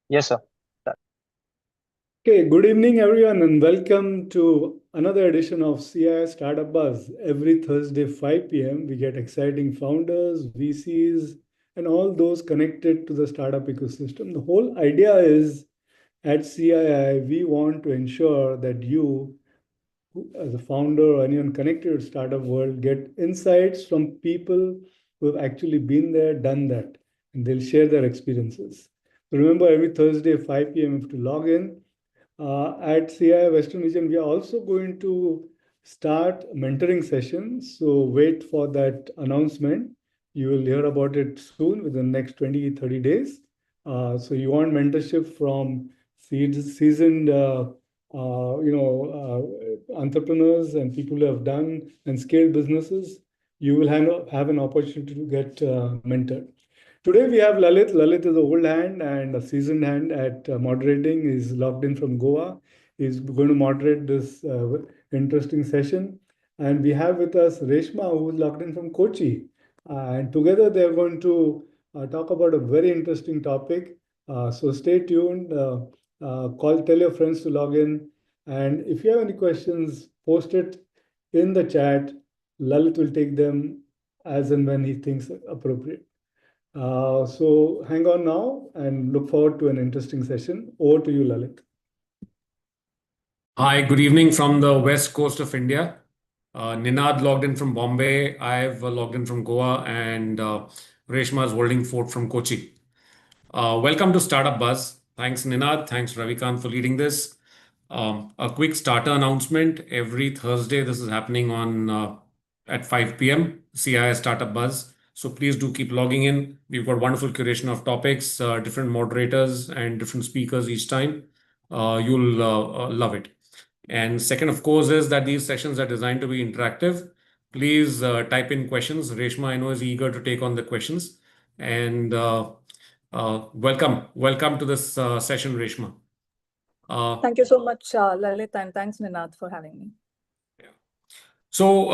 Yes, sir. That- Okay, good evening, everyone, and welcome to another edition of CII Startup Buzz. Every Thursday, 5 p.m., we get exciting founders, VCs, and all those connected to the startup ecosystem. The whole idea is at CII, we want to ensure that you, as a founder or anyone connected to startup world, get insights from people who have actually been there, done that, and they'll share their experiences. So remember, every Thursday, 5 p.m., you have to log in at CI Western Region. We are also going to start mentoring sessions. So wait for that announcement. You will hear about it soon within the next 20, 30 days. So you want mentorship from seasoned entrepreneurs and people who have done and scaled businesses. You will have an opportunity to get mentored. Today we have Lalit. Lalit is an old hand and a seasoned hand at moderating. He's logged in from Goa. He's going to moderate this interesting session. And we have with us Reshma, who is logged in from Kochi. And together they're going to talk about a very interesting topic. So stay tuned. Tell your friends to log in. And if you have any questions, post it in the chat. Lalit will take them as and when he thinks appropriate. So hang on now and look forward to an interesting session. Over to you, Lalit. Hi, good evening from the west coast of India. Ninad logged in from Bombay. I've logged in from Goa, and Reshma is holding fort from Kochi. Welcome to Startup Buzz. Thanks, Ninad. Thanks, Ravikant, for leading this. A quick starter announcement. Every Thursday, this is happening on at 5 p.m. CII Startup Buzz. So please do keep logging in. We've got wonderful curation of topics, different moderators, and different speakers each time. You'll love it. And second, of course, is that these sessions are designed to be interactive. Please type in questions. Reshma, I know, is eager to take on the questions. And welcome to this session, Reshma. Thank you so much, Lalit, and thanks, Ninad, for having me. So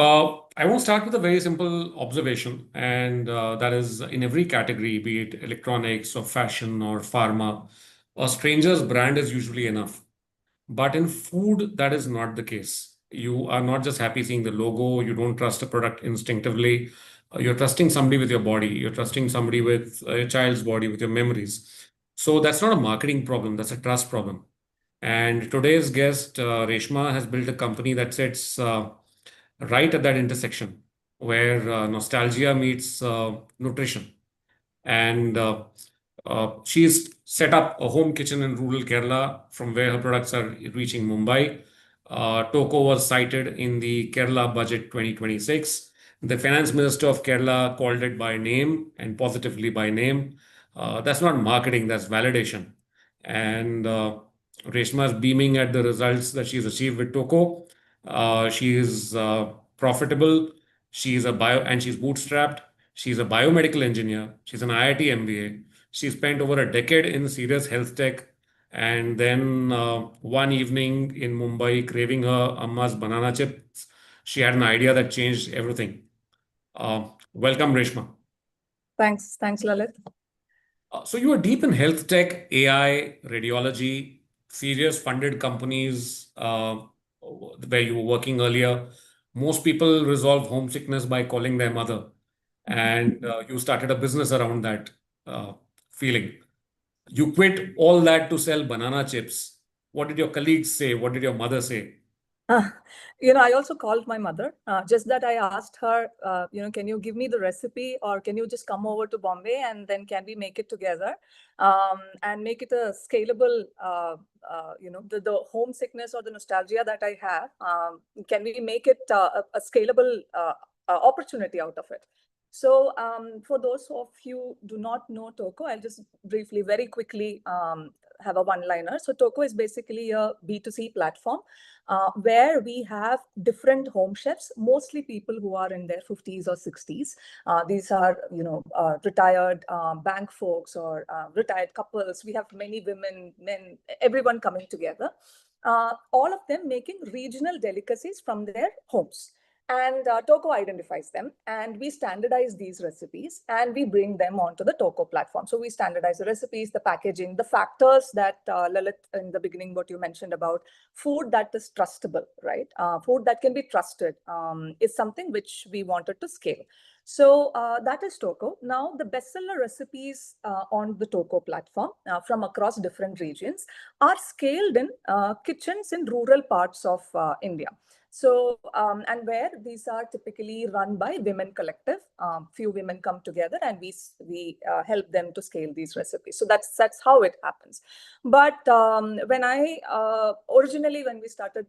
I want to start with a very simple observation, and that is in every category, be it electronics or fashion or pharma, a stranger's brand is usually enough. But in food, that is not the case. You are not just happy seeing the logo. You don't trust a product instinctively. You're trusting somebody with your body. You're trusting somebody with a child's body, with your memories. So that's not a marketing problem. That's a trust problem. And today's guest, Reshma, has built a company that sits right at that intersection where nostalgia meets nutrition. And she's set up a home kitchen in rural Kerala from where her products are reaching Mumbai. Toko was cited in the Kerala Budget 2026. The Finance Minister of Kerala called it by name and positively by name. That's not marketing, that's validation. And Reshma is beaming at the results that she's achieved with Toko. She is profitable. She's bootstrapped. She's a biomedical engineer. She's an IIT MBA. She spent over a decade in serious health tech. And then one evening in Mumbai, craving her Amma's banana chips, she had an idea that changed everything. Welcome, Reshma. Thanks, Lalit. So you are deep in health tech, AI, radiology, serious funded companies where you were working earlier. Most people resolve homesickness by calling their mother, and you started a business around that feeling. You quit all that to sell banana chips. What did your colleagues say? What did your mother say? I also called my mother, just that I asked her, can you give me the recipe, or can you just come over to Bombay and then can we make it together and make it a scalable, the homesickness or the nostalgia that I have, can we make it a scalable opportunity out of it? So for those of you who do not know Toko, I'll just briefly, very quickly have a one-liner. So Toko is basically a B2C platform where we have different home chefs, mostly people who are in their 50s or 60s. These are, retired bank folks or retired couples. We have many women, men, everyone coming together. All of them making regional delicacies from their homes. And Toco identifies them, and we standardize these recipes and we bring them onto the Toco platform. So we standardize the recipes, the packaging, the factors that Lalit in the beginning, what you mentioned about food that is trustable, right? Food that can be trusted is something which we wanted to scale. So that is Toco. Now, the bestseller recipes on the Toco platform from across different regions are scaled in kitchens in rural parts of India. So, and where these are typically run by women collective, few women come together and we help them to scale these recipes. So that's how it happens. But when I originally when we started,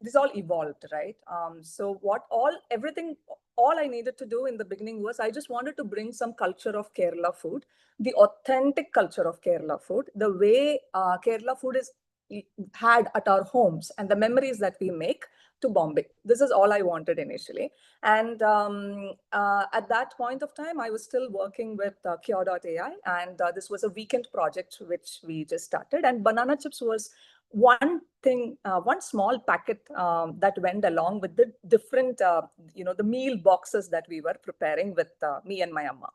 this all evolved, right? So all I needed to do in the beginning was I just wanted to bring some culture of Kerala food, the authentic culture of Kerala food, the way Kerala food is had at our homes and the memories that we make to Bombay. This is all I wanted initially. And at that point of time, I was still working with Cure.ai, and this was a weekend project which we just started. And banana chips was one thing, one small packet that went along with the different, the meal boxes that we were preparing with me and my amma.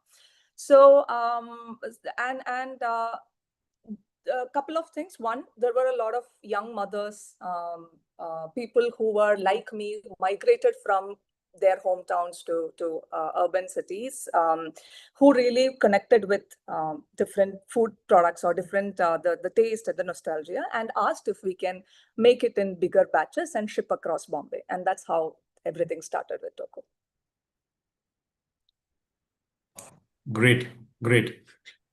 So, a couple of things. One, there were a lot of young mothers, people who were like me, who migrated from their hometowns to urban cities, who really connected with different food products or different the taste and the nostalgia, and asked if we can make it in bigger batches and ship across Bombay. And that's how everything started with Toco. Great, great.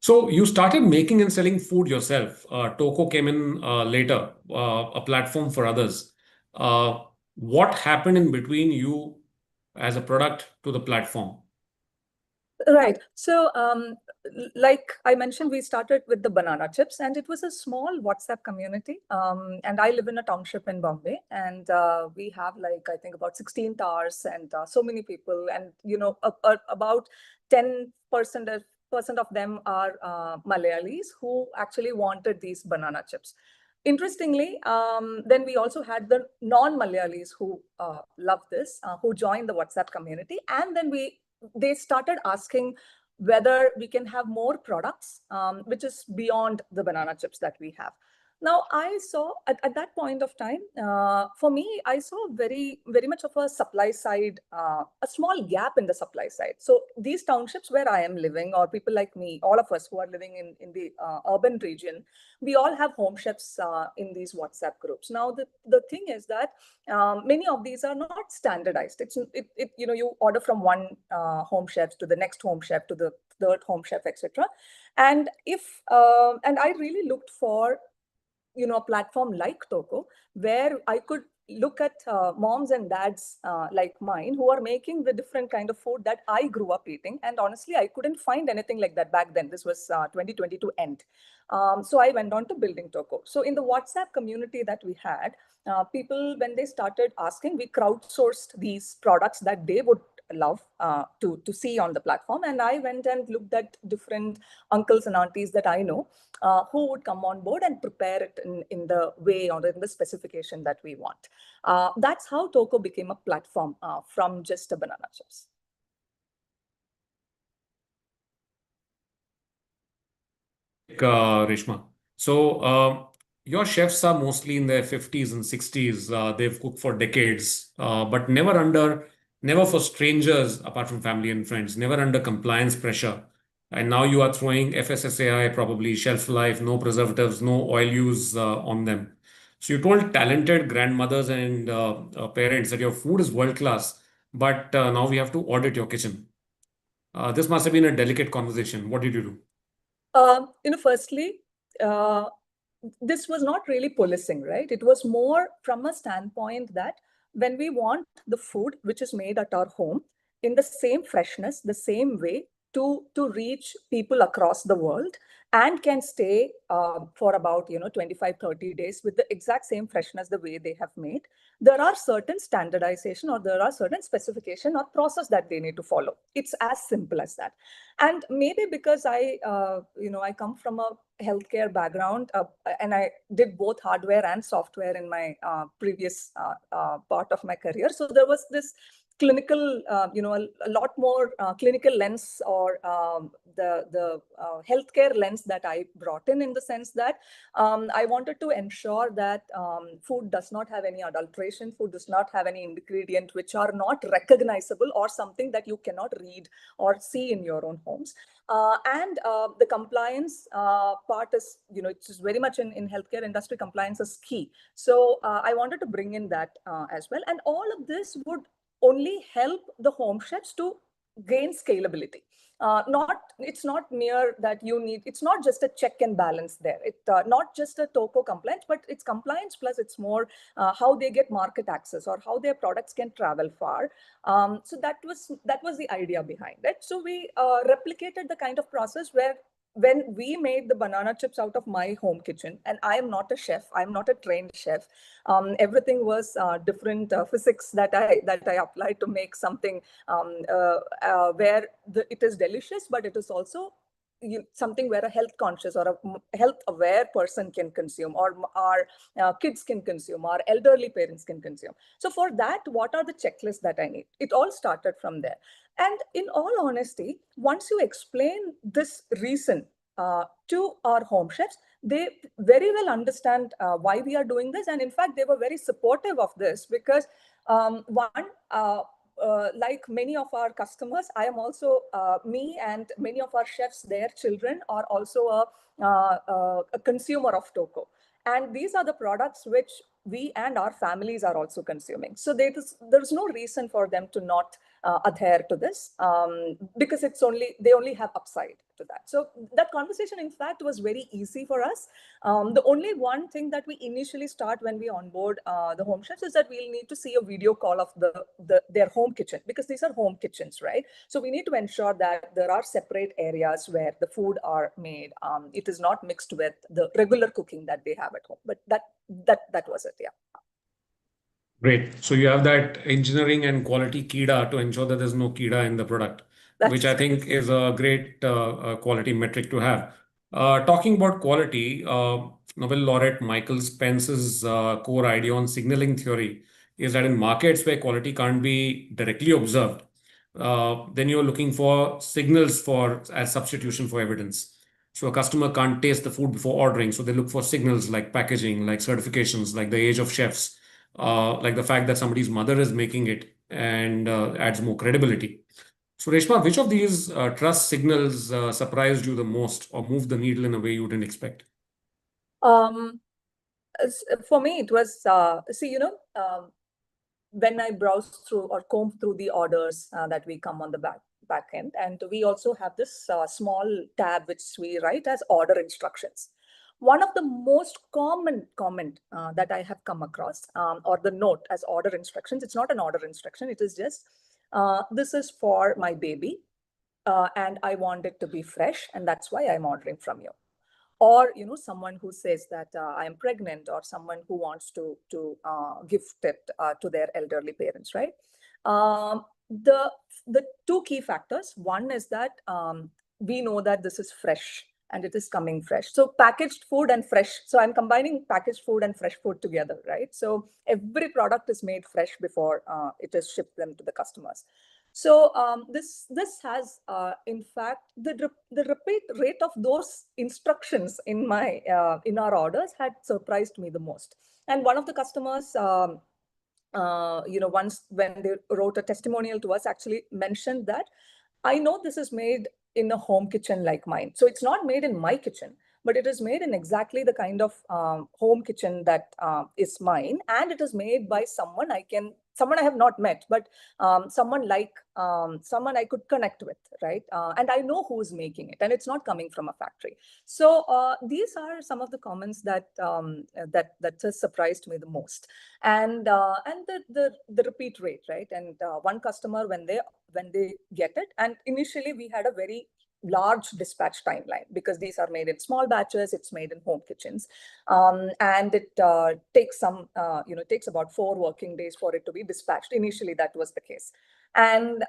So you started making and selling food yourself. Toco came in later, a platform for others. What happened in between you as a product to the platform? Right. So, like I mentioned, we started with the banana chips, and it was a small WhatsApp community. And I live in a township in Bombay, and we have like I think about 16 towers and so many people, and about 10% of them are Malayalis who actually wanted these banana chips. Interestingly, then we also had the non-Malayalis who love this, who joined the WhatsApp community, and then they started asking whether we can have more products, which is beyond the banana chips that we have. Now, I saw at that point of time, for me, I saw very, very much of a supply side, a small gap in the supply side. So these townships where I am living, or people like me, all of us who are living in the urban region, we all have home chefs in these WhatsApp groups. Now, the thing is that many of these are not standardized. You order from one home chef to the next home chef to the third home chef, etc. And I really looked for a platform like Toco, where I could look at moms and dads like mine who are making the different kind of food that I grew up eating. And honestly, I couldn't find anything like that back then. This was 2022 end. So I went on to building Toco. So in the WhatsApp community that we had, people, when they started asking, we crowdsourced these products that they would love to see on the platform. And I went and looked at different uncles and aunties that I know who would come on board and prepare it in the way or in the specification that we want. That's how Toco became a platform from just a banana chips. Reshma. So, your chefs are mostly in their 50s and 60s. They've cooked for decades, but never for strangers apart from family and friends, never under compliance pressure. And now you are throwing FSSAI, probably shelf life, no preservatives, no oil use on them. So you told talented grandmothers and parents that your food is world class, but now we have to audit your kitchen. This must have been a delicate conversation. What did you do? Firstly, this was not really policing, right? It was more from a standpoint that when we want the food which is made at our home in the same freshness, the same way to reach people across the world and can stay for about 25-30 days with the exact same freshness the way they have made, there are certain standardization or there are certain specification or process that they need to follow. It's as simple as that. And maybe because I come from a healthcare background, and I did both hardware and software in my previous part of my career. So there was this clinical, a lot more clinical lens, or the healthcare lens that I brought in the sense that I wanted to ensure that food does not have any adulteration, food does not have any ingredient which are not recognizable or something that you cannot read or see in your own homes. And the compliance part is, it's very much in healthcare industry, compliance is key. So I wanted to bring in that as well. And all of this would only help the home chefs to gain scalability. It's not mere that you need, it's not just a check and balance there. It's not just a TOCO compliance, but it's compliance plus it's more how they get market access or how their products can travel far. So that was the idea behind it. So we replicated the kind of process where when we made the banana chips out of my home kitchen, and I am not a chef, I'm not a trained chef. Everything was different physics that I applied to make something where it is delicious, but it is also something where a health conscious or a health aware person can consume, or our kids can consume, our elderly parents can consume. So for that, what are the checklists that I need? It all started from there. And in all honesty, once you explain this reason to our home chefs, they very well understand why we are doing this. And in fact, they were very supportive of this because like many of our customers, I am also, me and many of our chefs, their children are also a consumer of TOCO. And these are the products which we and our families are also consuming. So there's no reason for them to not adhere to this because they only have upside to that. So that conversation, in fact, was very easy for us. The only one thing that we initially start when we onboard the home chefs is that we'll need to see a video call of their home kitchen, because these are home kitchens, right? So we need to ensure that there are separate areas where the food are made. It is not mixed with the regular cooking that they have at home. But that was it, yeah. Great. So you have that engineering and quality kida to ensure that there's no kida in the product, which I think is a great quality metric to have. Talking about quality, Nobel laureate Michael Spence's core idea on signaling theory is that in markets where quality can't be directly observed, then you're looking for signals as substitution for evidence. So a customer can't taste the food before ordering, so they look for signals like packaging, like certifications, like the age of chefs, like the fact that somebody's mother is making it, and adds more credibility. So Reshma, which of these trust signals surprised you the most or moved the needle in a way you didn't expect? For me, it was, when I browse through or comb through the orders that we come on the back end, and we also have this small tab which we write as order instructions. One of the most common comment that I have come across, or the note as order instructions, it's not an order instruction, it is just, this is for my baby, and I want it to be fresh, and that's why I'm ordering from you. Or someone who says that I am pregnant, or someone who wants to gift it to their elderly parents, right? The two key factors. One is that we know that this is fresh and it is coming fresh. So packaged food and fresh. So I'm combining packaged food and fresh food together, right? So every product is made fresh before it is shipped them to the customers. So this has, in fact, the repeat rate of those instructions in our orders had surprised me the most. And one of the customers, once when they wrote a testimonial to us, actually mentioned that, I know this is made in a home kitchen like mine. So it's not made in my kitchen, but it is made in exactly the kind of home kitchen that is mine. And it is made by someone I have not met, but someone I could connect with, right? And I know who's making it, and it's not coming from a factory. So these are some of the comments that has surprised me the most, and the repeat rate, right? And one customer, when they get it, and initially we had a very large dispatch timeline because these are made in small batches, it's made in home kitchens, and it takes takes about 4 working days for it to be dispatched. Initially that was the case, and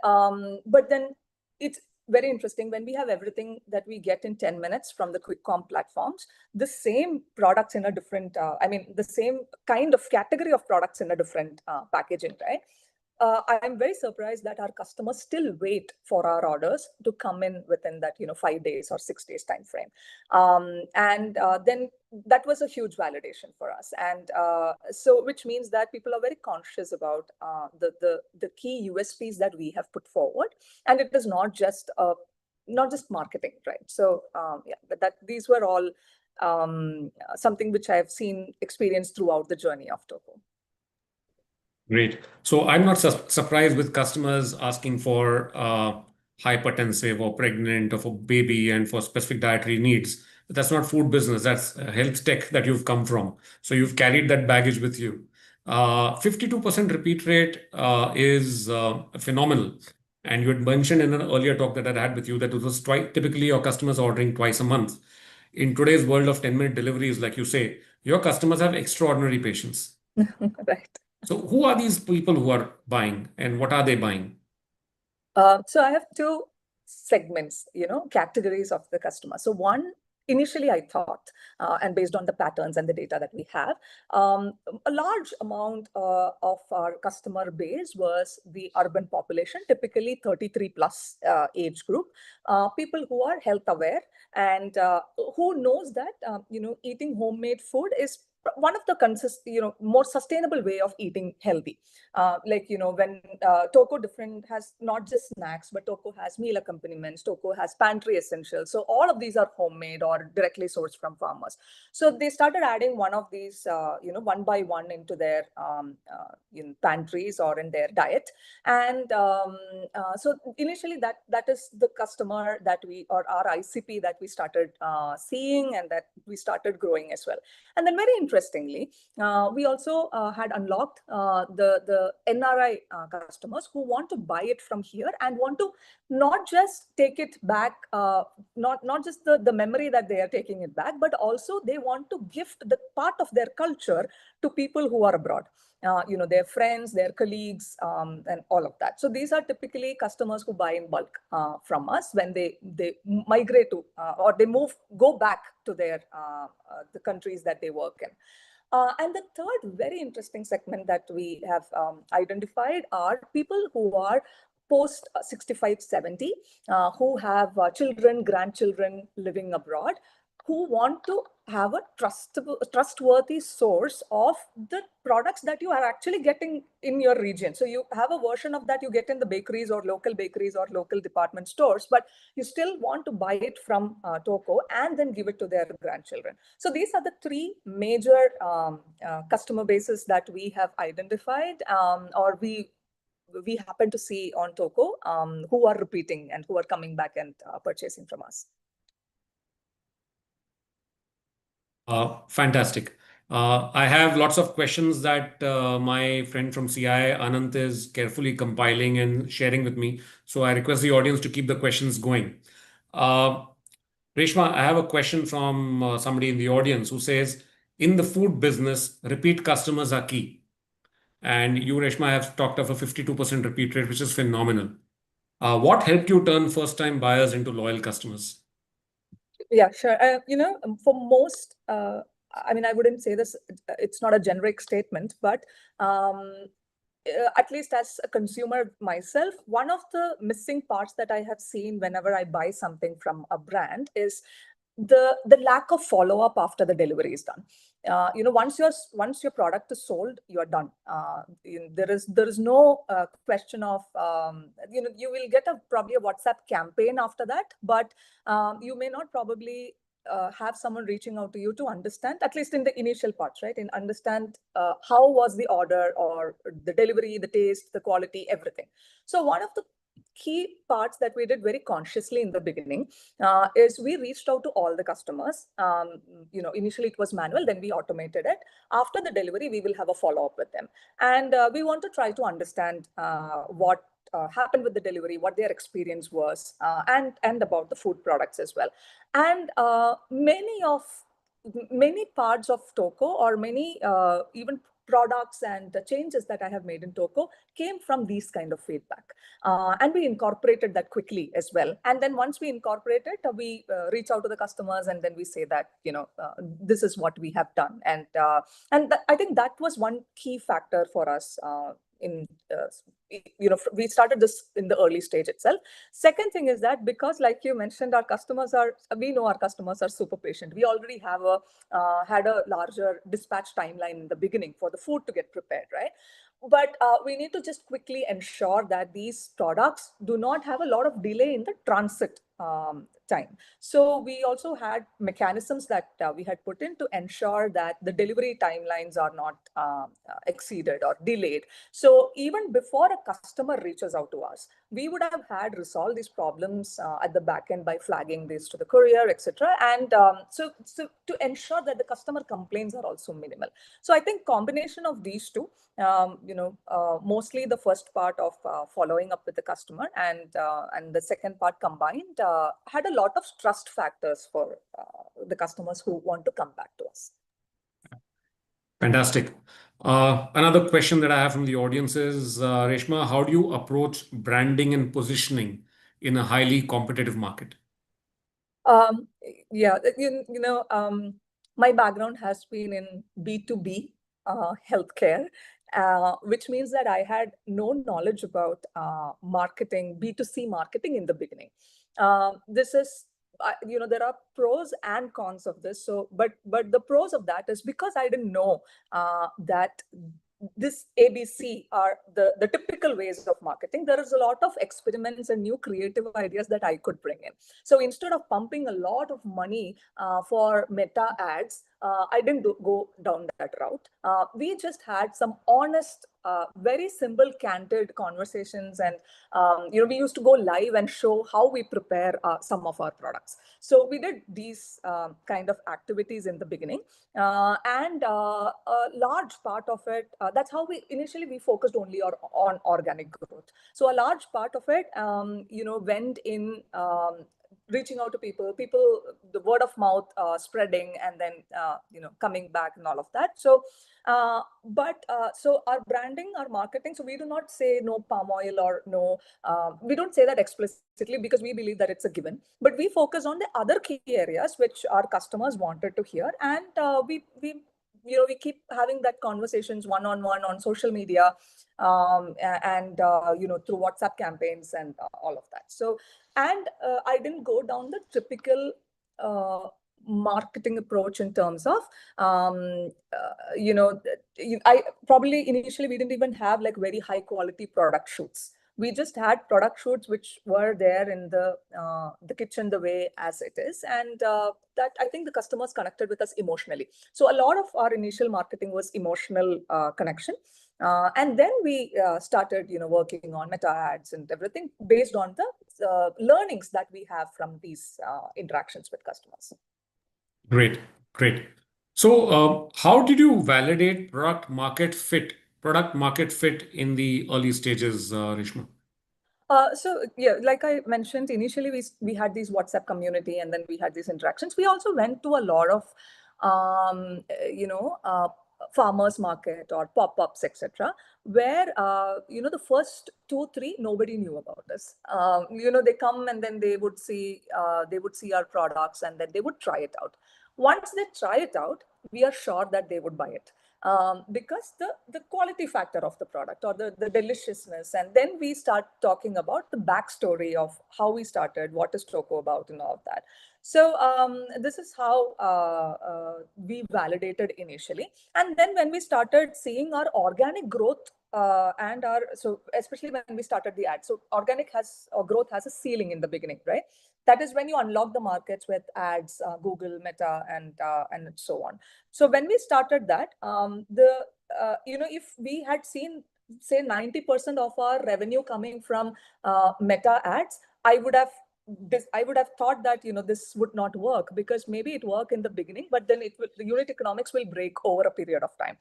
but then it's very interesting when we have everything that we get in 10 minutes from the quick com platforms, the same products in a different the same kind of category of products in a different packaging, right? I'm very surprised that our customers still wait for our orders to come in within that 5 days or 6 days time frame. And then that was a huge validation for us. And so, which means that people are very conscious about the key USPs that we have put forward, and it is not just marketing, right? So yeah, that these were all something which I have seen experienced throughout the journey of Toko. Great. So I'm not surprised with customers asking for hypertensive or pregnant or for baby and for specific dietary needs. That's not food business. That's health tech that you've come from. So you've carried that baggage with you. 52% repeat rate is phenomenal. And you had mentioned in an earlier talk that I had with you that it was typically your customers ordering twice a month. In today's world of 10-minute deliveries, like you say, your customers have extraordinary patience. Right. So who are these people who are buying and what are they buying? So I have two segments, categories of the customer. So one, initially I thought, and based on the patterns and the data that we have, a large amount of our customer base was the urban population, typically 33 plus age group, people who are health aware and who knows that, eating homemade food is one of the more sustainable way of eating healthy. When Toko different has not just snacks, but Toko has meal accompaniments, Toko has pantry essentials. So all of these are homemade or directly sourced from farmers. So they started adding one of these, one by one into their pantries or in their diet. And so initially that is the customer that or our ICP that we started seeing and that we started growing as well. And then very interestingly, we also had unlocked the NRI customers who want to buy it from here and want to not just take it back, not just the memory that they are taking it back, but also they want to gift the part of their culture to people who are abroad. Their friends, their colleagues, and all of that. So these are typically customers who buy in bulk from us when they migrate to or they go back to their the countries that they work in. And the third very interesting segment that we have identified are people who are post 65, 70, who have children, grandchildren living abroad, who want to have a trustworthy source of the products that you are actually getting in your region. So you have a version of that you get in the bakeries or local department stores, but you still want to buy it from Toko and then give it to their grandchildren. So these are the three major customer bases that we have identified, or we happen to see on Toko, who are repeating and who are coming back and purchasing from us. Fantastic. I have lots of questions that my friend from CII, Anant, is carefully compiling and sharing with me. So I request the audience to keep the questions going. Reshma, I have a question from somebody in the audience who says, in the food business, repeat customers are key. And you, Reshma, have talked of a 52% repeat rate, which is phenomenal. What helped you turn first-time buyers into loyal customers? Yeah, sure. For most, I wouldn't say this, it's not a generic statement, but at least as a consumer myself, one of the missing parts that I have seen whenever I buy something from a brand is the lack of follow-up after the delivery is done. Once your product is sold, you're done. There is no question of you will get probably a WhatsApp campaign after that, but you may not probably have someone reaching out to you to understand, at least in the initial parts, right? And understand how was the order or the delivery, the taste, the quality, everything. So one of the key parts that we did very consciously in the beginning is we reached out to all the customers. Initially it was manual, then we automated it. After the delivery, we will have a follow-up with them. And we want to try to understand what happened with the delivery, what their experience was, and about the food products as well. And many parts of Toko, or many even products and the changes that I have made in Toko came from these kind of feedback. And we incorporated that quickly as well. And then once we incorporate it, we reach out to the customers and then we say that, this is what we have done. And I think that was one key factor for us we started this in the early stage itself. Second thing is that because, like you mentioned, we know our customers are super patient. We already had a larger dispatch timeline in the beginning for the food to get prepared, right? But we need to just quickly ensure that these products do not have a lot of delay in the transit time. So we also had mechanisms that we had put in to ensure that the delivery timelines are not exceeded or delayed. So even before a customer reaches out to us, we would have had resolved these problems at the back end by flagging this to the courier, etc. And so to ensure that the customer complaints are also minimal. So I think combination of these two, mostly the first part of following up with the customer and the second part combined had a lot of trust factors for the customers who want to come back to us. Fantastic. Another question that I have from the audience is, Reshma, how do you approach branding and positioning in a highly competitive market? Yeah, my background has been in B2B healthcare, which means that I had no knowledge about marketing, B2C marketing in the beginning. This is, there are pros and cons of this. So, but the pros of that is because I didn't know that this ABC are the typical ways of marketing. There is a lot of experiments and new creative ideas that I could bring in. So instead of pumping a lot of money for meta ads, I didn't go down that route. We just had some honest, very simple, candid conversations, and we used to go live and show how we prepare some of our products. So we did these kind of activities in the beginning, and a large part of it. That's how we focused only on organic growth. So a large part of it, went in. Reaching out to people, the word of mouth spreading, and then coming back and all of that. So so our branding, our marketing, so we do not say no palm oil or no, we don't say that explicitly because we believe that it's a given, but we focus on the other key areas which our customers wanted to hear, and we keep having that conversations one-on-one on social media, and through WhatsApp campaigns and all of that. So, and I didn't go down the typical marketing approach in terms of, I probably initially we didn't even have like very high quality product shoots. We just had product shoots which were there in the kitchen the way as it is, and that I think the customers connected with us emotionally. So a lot of our initial marketing was emotional connection, and then we started working on meta ads and everything based on the learnings that we have from these interactions with customers. Great, great. So, how did you validate product market fit in the early stages, Reshma? So yeah, like I mentioned, initially we had these WhatsApp community, and then we had these interactions. We also went to a lot of, farmers market or pop-ups, etc., where the first 2-3 nobody knew about this. They come and then they would see our products, and then they would try it out. Once they try it out, we are sure that they would buy it. Because the quality factor of the product or the deliciousness. And then we start talking about the backstory of how we started, what is Choco about, and all of that. So this is how we validated initially. And then when we started seeing our organic growth, so especially when we started the ad, so organic growth has a ceiling in the beginning, right? That is when you unlock the markets with ads, Google, Meta, and so on. So when we started that, if we had seen, say, 90% of our revenue coming from Meta ads, I would have thought that this would not work, because maybe it worked in the beginning, but then the unit economics will break over a period of time.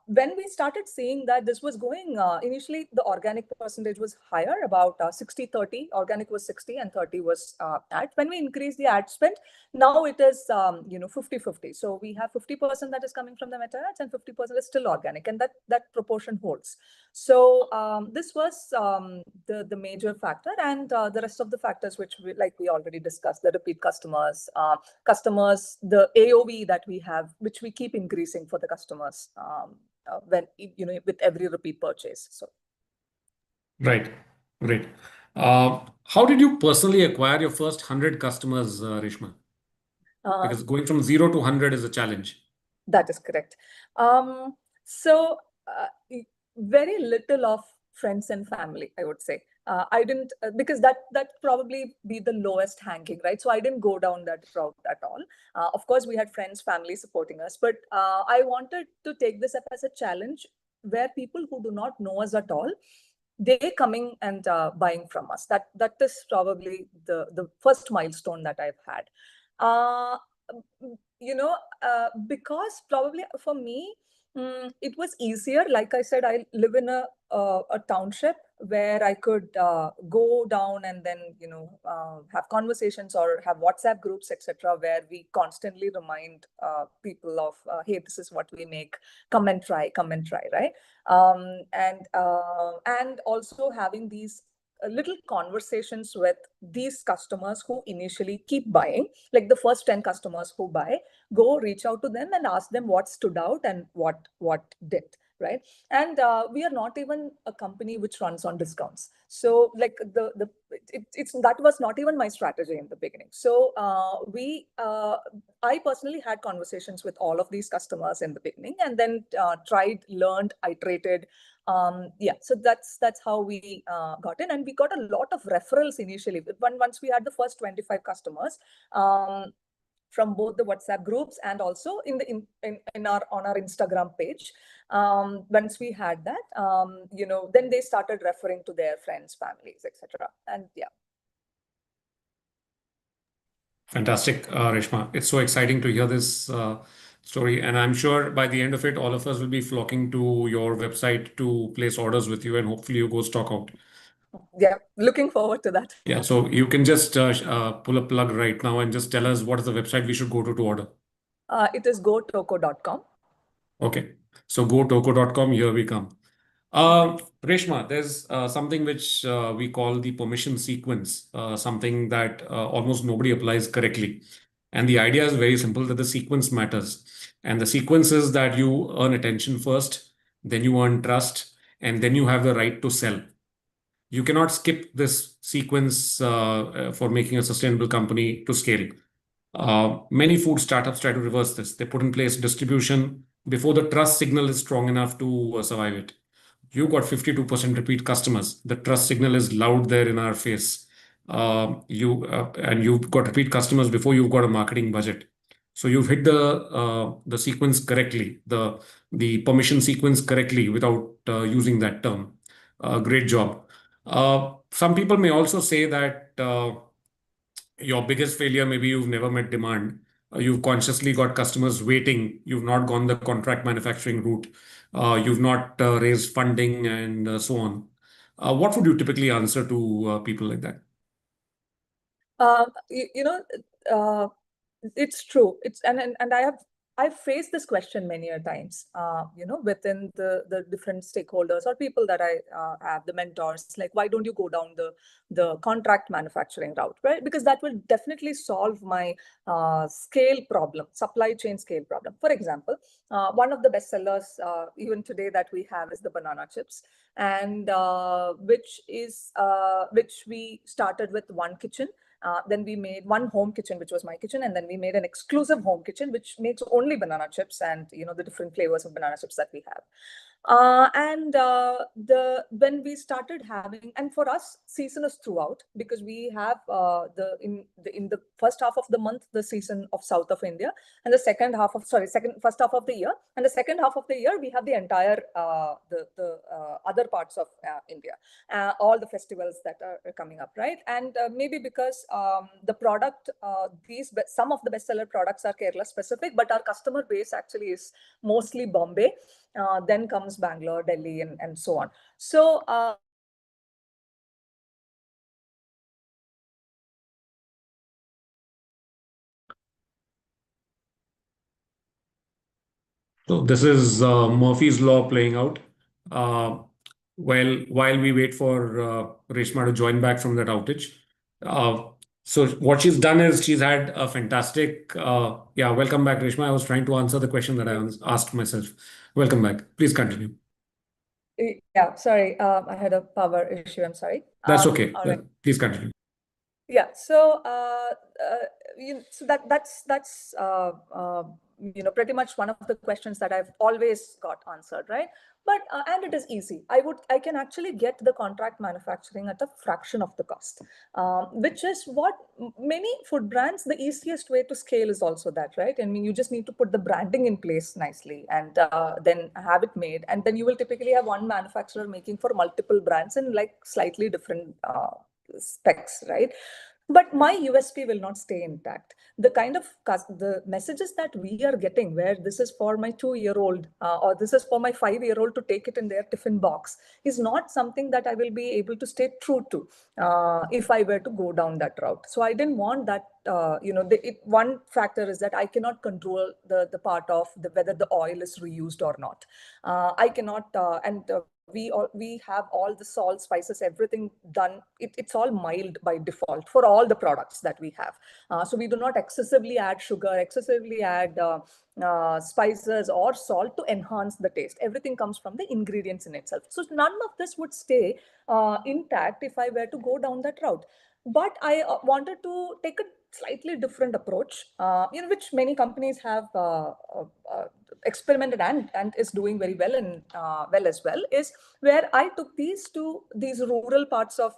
When we started seeing that this was going, initially the organic percentage was higher, about 60-30. Organic was 60 and 30 was ad. When we increased the ad spend, now it is 50-50. So we have 50% that is coming from the Meta ads and 50% is still organic, and that proportion holds. So this was the major factor, and the rest of the factors which we already discussed, the repeat customers, the AOV that we have, which we keep increasing for the customers. when with every repeat purchase. So Right. Great. How did you personally acquire your first 100 customers, Reshma? uh, Because going from 0 to 100 is a challenge. that is correct. So very little of friends and family, I would say. I didn't because that probably be the lowest hanging, right? So I didn't go down that route at all. Of course, we had friends, family supporting us, but I wanted to take this up as a challenge where people who do not know us at all, they coming and buying from us. That is probably the first milestone that I've had. Uh, because probably for me, it was easier. Like I said, I live in a township where I could go down and then have conversations or have WhatsApp groups, etc., where we constantly remind people of, hey, this is what we make. Come and try, right? And also having these little conversations with these customers who initially keep buying, like the first 10 customers who buy, go reach out to them and ask them what stood out and what did, right? And we are not even a company which runs on discounts. So like it's that was not even my strategy in the beginning. So I personally had conversations with all of these customers in the beginning, and then tried, learned, iterated. So that's how we got in, and we got a lot of referrals initially. Once we had the first 25 customers, from both the WhatsApp groups and also in our on our Instagram page. Once we had that, then they started referring to their friends, families, etc. And yeah. Fantastic, Reshma. It's so exciting to hear this story. And I'm sure by the end of it, all of us will be flocking to your website to place orders with you, and hopefully you go stock out. Yeah, looking forward to that. Yeah, so you can just pull a plug right now and just tell us what is the website we should go to order. It is gotoko.com. Okay, so gotoko.com, here we come. Reshma, there's something which we call the permission sequence, something that almost nobody applies correctly. And the idea is very simple, that the sequence matters. And the sequence is that you earn attention first, then you earn trust, and then you have the right to sell. You cannot skip this sequence for making a sustainable company to scale. Many food startups try to reverse this. They put in place distribution before the trust signal is strong enough to survive it. You got 52% repeat customers. The trust signal is loud there in our face. And you've got repeat customers before you've got a marketing budget. So you've hit the sequence correctly, the permission sequence correctly without using that term. Great job. Some people may also say that your biggest failure, maybe you've never met demand. You've consciously got customers waiting. You've not gone the contract manufacturing route. You've not raised funding and so on. What would you typically answer to people like that? Um, you, you know, uh, it's true. And I've faced this question many a times. Within the different stakeholders or people that I have, the mentors. Like, why don't you go down the contract manufacturing route, right? Because that will definitely solve my scale problem, supply chain scale problem. For example, one of the best sellers even today that we have is the banana chips, and which we started with one kitchen. Then we made one home kitchen, which was my kitchen, and then we made an exclusive home kitchen, which makes only banana chips and the different flavors of banana chips that we have. And the when we started having, and for us, season is throughout, because we have in the first half of the month the season of south of India, and the first half of the year, and the second half of the year we have the entire the other parts of India, all the festivals that are coming up, right? And maybe because the product, some of the bestseller products are Kerala specific, but our customer base actually is mostly Bombay. Then comes Bangalore, Delhi, and so on. So So this is Murphy's Law playing out. Uh, while we wait for Reshma to join back from that outage. Uh, so what she's done is she's had a fantastic, yeah, welcome back, Reshma. I was trying to answer the question that I asked myself. Welcome back. Please continue. Yeah, sorry, I had a power issue. I'm sorry. That's okay. All right. Please continue. Yeah. So, so that's pretty much one of the questions that I've always got answered, right? But and it is easy. I can actually get the contract manufacturing at a fraction of the cost, which is what many food brands. The easiest way to scale is also that, right? I mean, you just need to put the branding in place nicely, and then have it made, and then you will typically have one manufacturer making for multiple brands in like slightly different specs, right? But my USP will not stay intact. The kind of the messages that we are getting, where this is for my 2-year-old or this is for my 5-year-old to take it in their tiffin box, is not something that I will be able to stay true to if I were to go down that route. So I didn't want that. One factor is that I cannot control the part of whether the oil is reused or not. I cannot, and we have all the salt, spices, everything done. It's all mild by default for all the products that we have. So we do not excessively add sugar, excessively add spices or salt to enhance the taste. Everything comes from the ingredients in itself. So none of this would stay intact if I were to go down that route. But I wanted to take a slightly different approach, which many companies have experimented and is doing very well and well as well, is where I took these to these rural parts of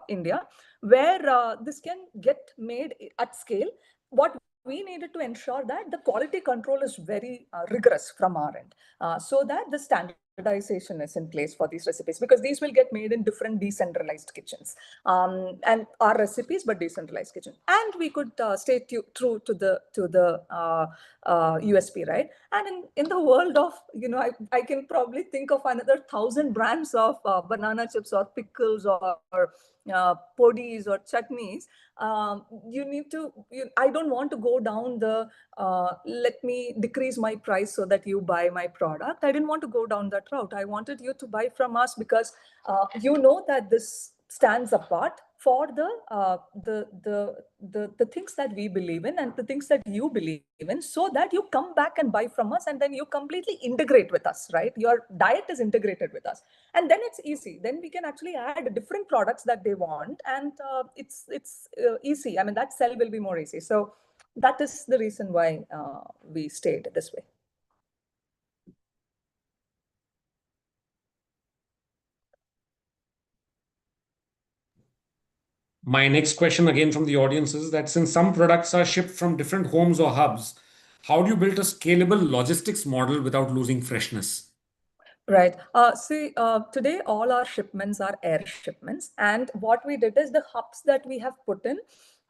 India, where this can get made at scale. What we needed to ensure that the quality control is very rigorous from our end, so that the standardization is in place for these recipes, because these will get made in different decentralized kitchens, and our recipes, but decentralized kitchen. And we could stay true to the USP, right? And in the world of, I can probably think of another 1,000 brands of banana chips or pickles or podis or chutneys. I don't want to go down the let me decrease my price so that you buy my product. I didn't want to go down that route. I wanted you to buy from us because that this stands apart for the things that we believe in and the things that you believe in, so that you come back and buy from us, and then you completely integrate with us, right? Your diet is integrated with us, and then it's easy. Then we can actually add different products that they want, and it's easy. I mean, that sell will be more easy. So that is the reason why we stayed this way. My next question again from the audience is that since some products are shipped from different homes or hubs, how do you build a scalable logistics model without losing freshness? Right. Today all our shipments are air shipments, and what we did is the hubs that we have put in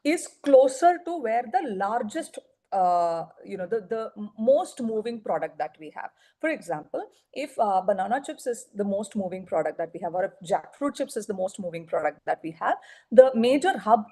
is closer to where the largest, the most moving product that we have. For example, if banana chips is the most moving product that we have, or if jackfruit chips is the most moving product that we have, the major hub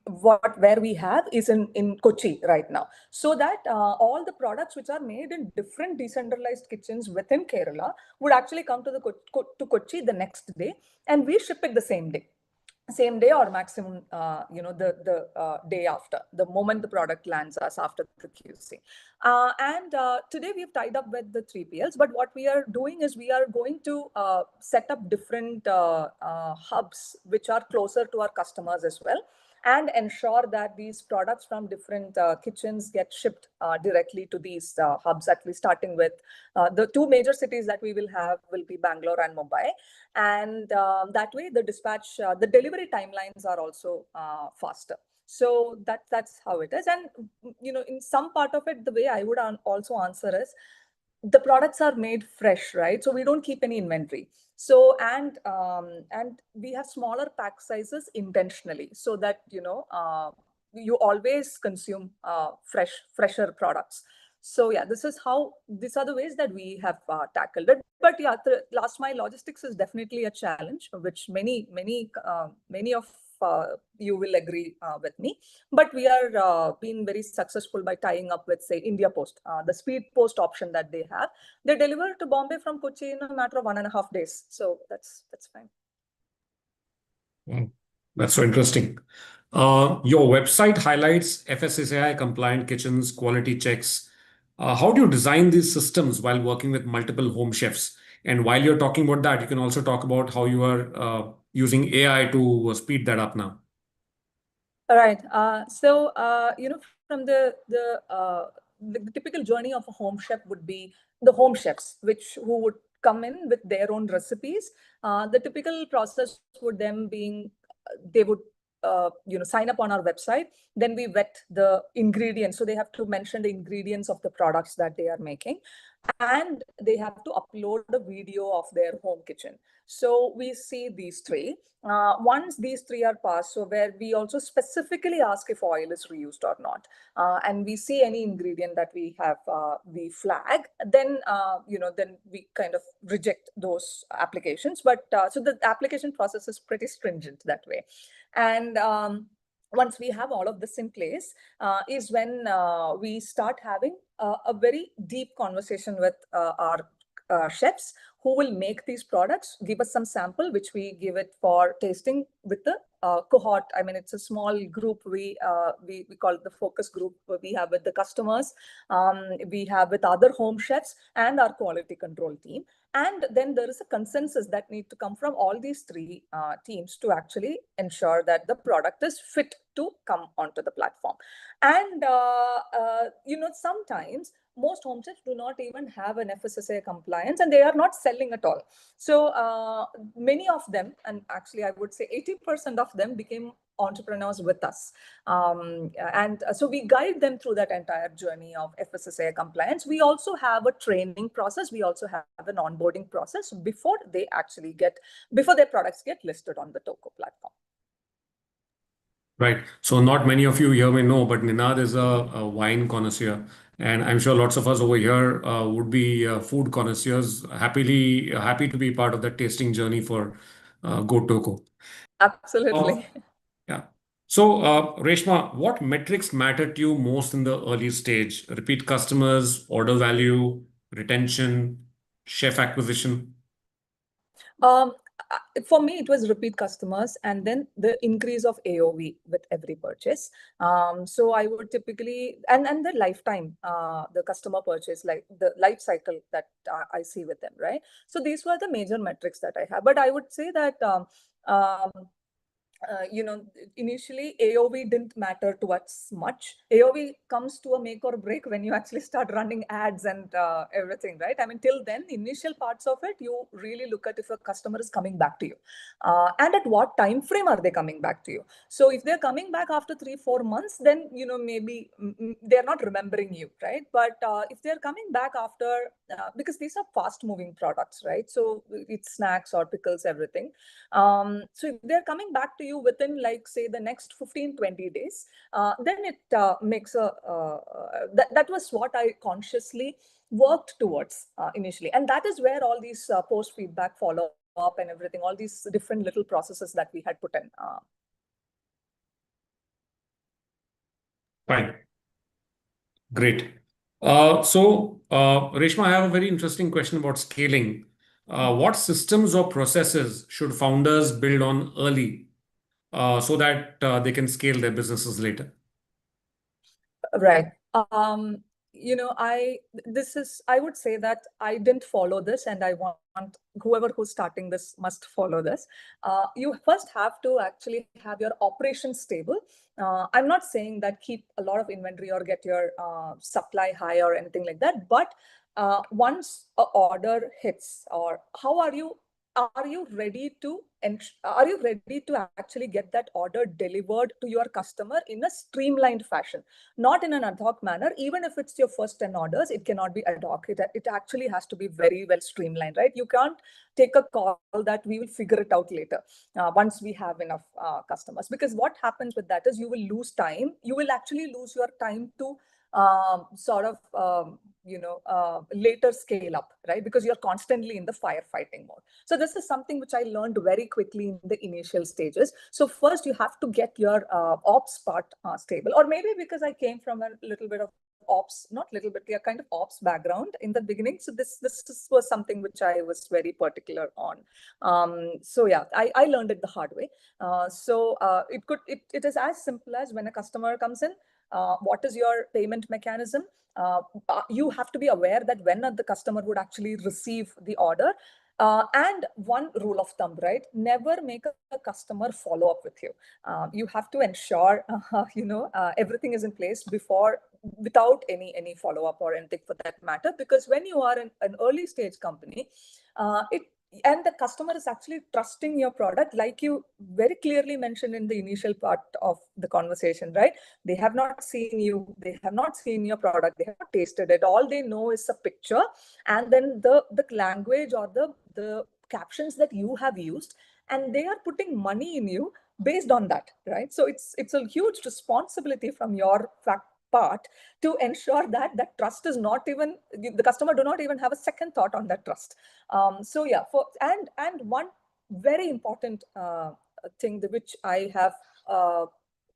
where we have is in Kochi right now, so that all the products which are made in different decentralized kitchens within Kerala would actually come to to Kochi the next day, and we ship it the same day or maximum the day after, the moment the product lands us after the QC. And today we've tied up with the 3PLs, but what we are doing is we are going to set up different hubs which are closer to our customers as well, and ensure that these products from different kitchens get shipped directly to these hubs, at least starting with the two major cities that we will have will be Bangalore and Mumbai. And that way the dispatch, the delivery timelines are also faster. So that's how it is. And in some part of it, the way I would also answer is, the products are made fresh, right? So we don't keep any inventory. So and we have smaller pack sizes intentionally, so that you always consume fresher products. So yeah, these are the ways that we have tackled it. But yeah, the last mile logistics is definitely a challenge, which many of you will agree with me. But we are being very successful by tying up with, say, India Post, the speed post option that they have. They deliver to Bombay from Kochi in a matter of 1.5 days. So that's fine. That's so interesting. Your website highlights FSSAI compliant kitchens, quality checks, How do you design these systems while working with multiple home chefs? And while you're talking about that, you can also talk about how you are using AI to speed that up now. All right. From the typical journey of a home chef would be the home chefs, who would come in with their own recipes. The typical process would them being they would sign up on our website. Then we vet the ingredients, so they have to mention the ingredients of the products that they are making, and they have to upload a video of their home kitchen. So we see these three. Once these three are passed, so where we also specifically ask if oil is reused or not, and we see any ingredient that we have, we flag, then we kind of reject those applications. But so the application process is pretty stringent that way. And once we have all of this in place, is when we start having a very deep conversation with our chefs who will make these products, give us some sample, which we give it for tasting with the cohort. I mean, it's a small group. We call it the focus group. We have with the customers, we have with other home chefs and our quality control team. And then there is a consensus that need to come from all these three teams to actually ensure that the product is fit to come onto the platform. And sometimes most home chefs do not even have an FSSAI compliance, and they are not selling at all. So many of them, and actually I would say 80% of them, became entrepreneurs with us. And so we guide them through that entire journey of FSSAI compliance. We also have a training process. We also have an onboarding process before their products get listed on the Toko platform. Right. So not many of you here may know, but Ninad is a wine connoisseur. And I'm sure lots of us over here would be food connoisseurs, happy to be part of that tasting journey for Go Toko. Absolutely. Yeah. So, Reshma, what metrics matter to you most in the early stage? Repeat customers, order value, retention, chef acquisition? Um, for me, it was repeat customers and then the increase of AOV with every purchase. So I would typically, and the lifetime, the customer purchase, like the life cycle that I see with them, right? So these were the major metrics that I have. But I would say that um, initially AOV didn't matter to us much. AOV comes to a make or break when you actually start running ads and everything, right? I mean, till then, initial parts of it, you really look at if a customer is coming back to you, and at what time frame are they coming back to you. So if they're coming back after 3-4 months, then maybe they're not remembering you, right? But if they're coming back after, because these are fast moving products, right? So it's snacks or pickles, everything. So if they're coming back to you within, like, say, the next 15-20 days, then it makes that was what I consciously worked towards initially. And that is where all these post feedback follow up and everything, all these different little processes that we had put in. Fine. Great. Reshma, I have a very interesting question about scaling. What systems or processes should founders build on early so that they can scale their businesses later? Right. I would say that I didn't follow this, and I want whoever who's starting this must follow this. You first have to actually have your operations stable. I'm not saying that keep a lot of inventory or get your supply high or anything like that, but once a order hits, or are you ready to actually get that order delivered to your customer in a streamlined fashion, not in an ad hoc manner? Even if it's your first 10 orders, it cannot be ad hoc. It actually has to be very well streamlined, right? You can't take a call that we will figure it out later once we have enough customers, because what happens with that is you will lose time. You will actually lose your time to later scale up, right? Because you're constantly in the firefighting mode. So this is something which I learned very quickly in the initial stages. So first you have to get your ops part stable, or maybe because I came from a little bit of ops, not little bit, a kind of ops background in the beginning. So this was something which I was very particular on. So yeah, I learned it the hard way. It is as simple as when a customer comes in, What is your payment mechanism? You have to be aware that when the customer would actually receive the order. And one rule of thumb, right? Never make a customer follow up with you. You have to ensure, everything is in place without any follow up or anything for that matter. Because when you are in an early stage company, and the customer is actually trusting your product, like you very clearly mentioned in the initial part of the conversation, right? They have not seen you, they have not seen your product, they have not tasted it. All they know is a picture, and then the language or the captions that you have used, and they are putting money in you based on that, right? So it's a huge responsibility from your part to ensure that that trust is not even, the customer do not even have a second thought on that trust. So yeah, and one very important thing which I have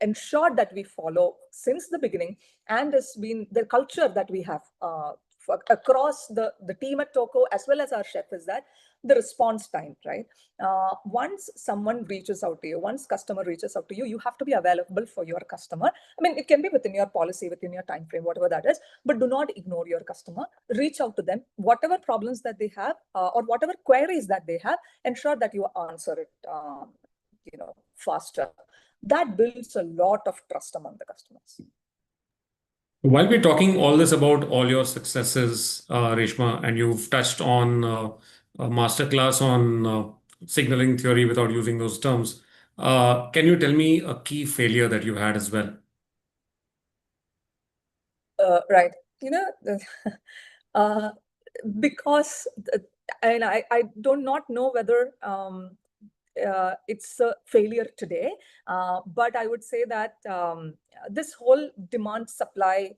ensured that we follow since the beginning, and has been the culture that we have across the team at Toko as well as our chef, is that the response time, right? Once someone reaches out to you, once customer reaches out to you, you have to be available for your customer. I mean, it can be within your policy, within your time frame, whatever that is, but do not ignore your customer. Reach out to them, whatever problems that they have, or whatever queries that they have, ensure that you answer it, faster. That builds a lot of trust among the customers. While we're talking all this about all your successes, Reshma, and you've touched on a masterclass on signaling theory without using those terms, can you tell me a key failure that you had as well? Right. Uh, because, and I do not know whether it's a failure today, but I would say that this whole demand supply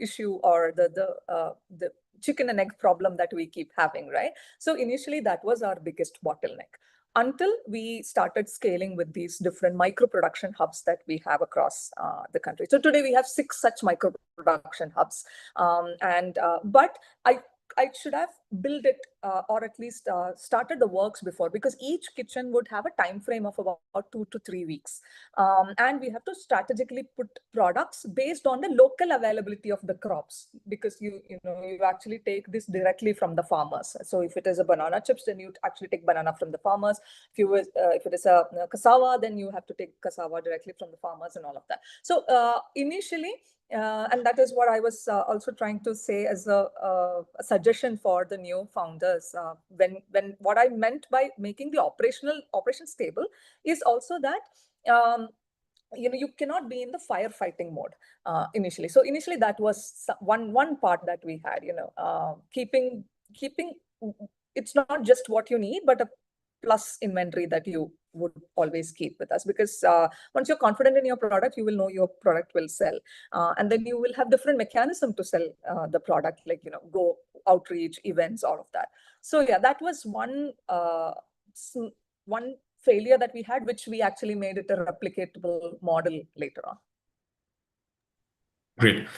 issue, or the chicken and egg problem that we keep having, right? So initially that was our biggest bottleneck, until we started scaling with these different micro production hubs that we have across the country. So today we have 6 such micro production hubs, but I should have built it, or at least started the works before, because each kitchen would have a time frame of about 2 to 3 weeks, and we have to strategically put products based on the local availability of the crops, because you actually take this directly from the farmers. So if it is a banana chips, then you actually take banana from the farmers. If it is a cassava, then you have to take cassava directly from the farmers and all of that. So initially, and that is what I was also trying to say as a suggestion for the new founders. When what I meant by making the operation stable is also that you cannot be in the firefighting mode initially. So initially that was one part that we had. Keeping it's not just what you need, but a plus inventory that you would always keep with us, because once you're confident in your product, you will know your product will sell, and then you will have different mechanism to sell the product, like go outreach events, all of that. So yeah, that was one failure that we had, which we actually made it a replicatable model later on. Great.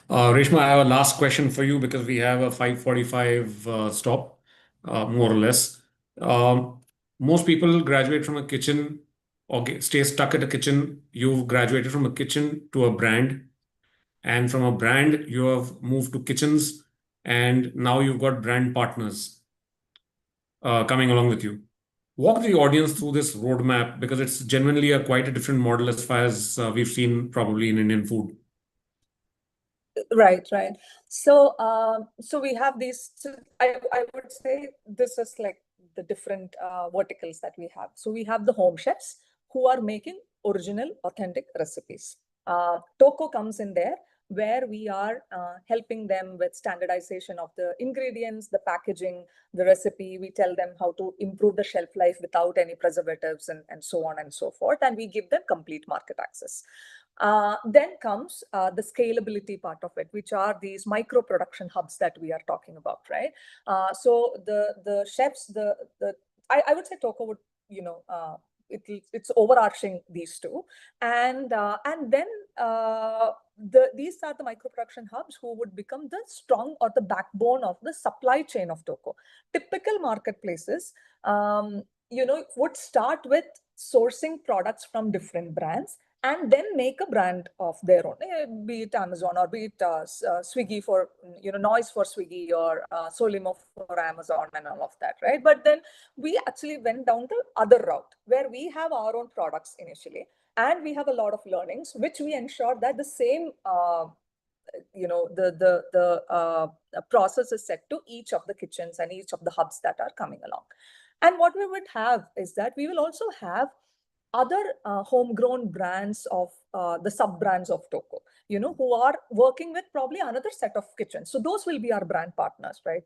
Reshma, I have a last question for you because we have a 5:45 stop, more or less. Most people graduate from a kitchen or stay stuck at a kitchen. You've graduated from a kitchen to a brand, and from a brand, you have moved to kitchens, and now you've got brand partners coming along with you. Walk the audience through this roadmap, because it's genuinely quite a different model as far as we've seen probably in Indian food. Right. So we have these. So I would say this is like the different verticals that we have. So we have the home chefs who are making original, authentic recipes. Toko comes in there, where we are helping them with standardization of the ingredients, the packaging, the recipe. We tell them how to improve the shelf life without any preservatives, and so on and so forth. And we give them complete market access. Then comes the scalability part of it, which are these micro production hubs that we are talking about, right? So the chefs, I would say Toko would, it's overarching these two, and then these are the micro production hubs who would become the strong or the backbone of the supply chain of Toko. Typical marketplaces, would start with sourcing products from different brands, and then make a brand of their own, be it Amazon or be it Swiggy for, Noise for Swiggy, or Solimo for Amazon and all of that, right? But then we actually went down the other route where we have our own products initially, and we have a lot of learnings, which we ensure that the same process is set to each of the kitchens and each of the hubs that are coming along. And what we would have is that we will also have other homegrown brands of the sub brands of Toko, who are working with probably another set of kitchens. So those will be our brand partners, right?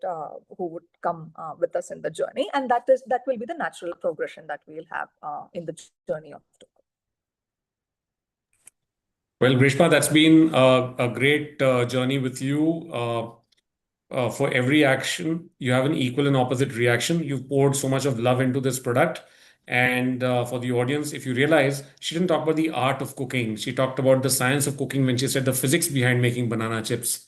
Who would come with us in the journey, and that will be the natural progression that we'll have in the journey of Toko. Well, Grishma, that's been a great journey with you. For every action, you have an equal and opposite reaction. You've poured so much of love into this product. And for the audience, if you realize, she didn't talk about the art of cooking. She talked about the science of cooking when she said the physics behind making banana chips.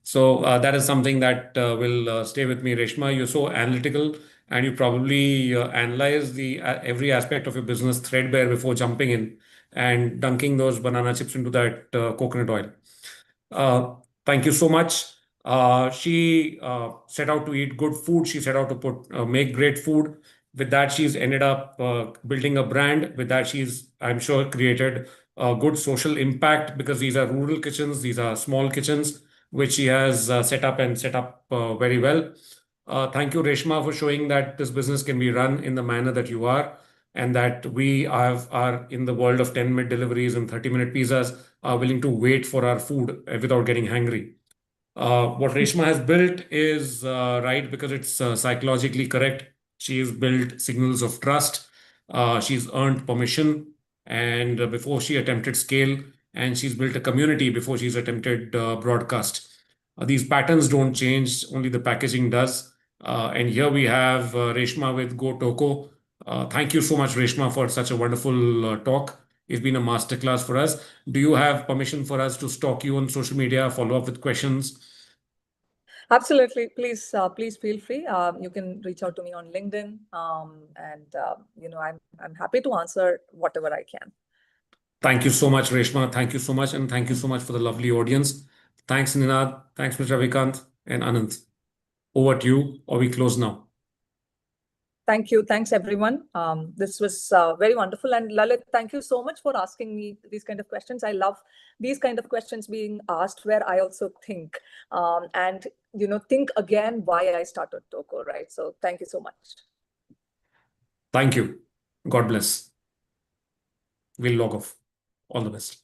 So that is something that will stay with me, Reshma. You're so analytical, and you probably analyze the every aspect of your business threadbare before jumping in and dunking those banana chips into that coconut oil. Thank you so much. She set out to eat good food. She set out to make great food. With that, she's ended up building a brand. With that, she's, I'm sure, created a good social impact, because these are rural kitchens, these are small kitchens, which she has set up very well. Thank you, Reshma, for showing that this business can be run in the manner that you are, and that we are in the world of 10-minute deliveries and 30-minute pizzas, are willing to wait for our food without getting hungry. What Reshma has built is right because it's psychologically correct. She's built signals of trust. She's earned permission, and before she attempted scale, and she's built a community before she's attempted broadcast. These patterns don't change, only the packaging does. And here we have Reshma with Go Toko. Thank you so much, Reshma, for such a wonderful talk. It's been a masterclass for us. Do you have permission for us to stalk you on social media, follow up with questions? Absolutely. Please feel free. You can reach out to me on LinkedIn, and I'm happy to answer whatever I can. Thank you so much, Reshma. Thank you so much, and thank you so much for the lovely audience. Thanks, Ninad. Thanks, Mr. Ravikant and Anand. Over to you, or we close now. Thank you. Thanks, everyone. This was very wonderful. And Lalit, thank you so much for asking me these kind of questions. I love these kind of questions being asked, where I also think and think again why I started Toko, right? So thank you so much. Thank you. God bless. We'll log off. All the best.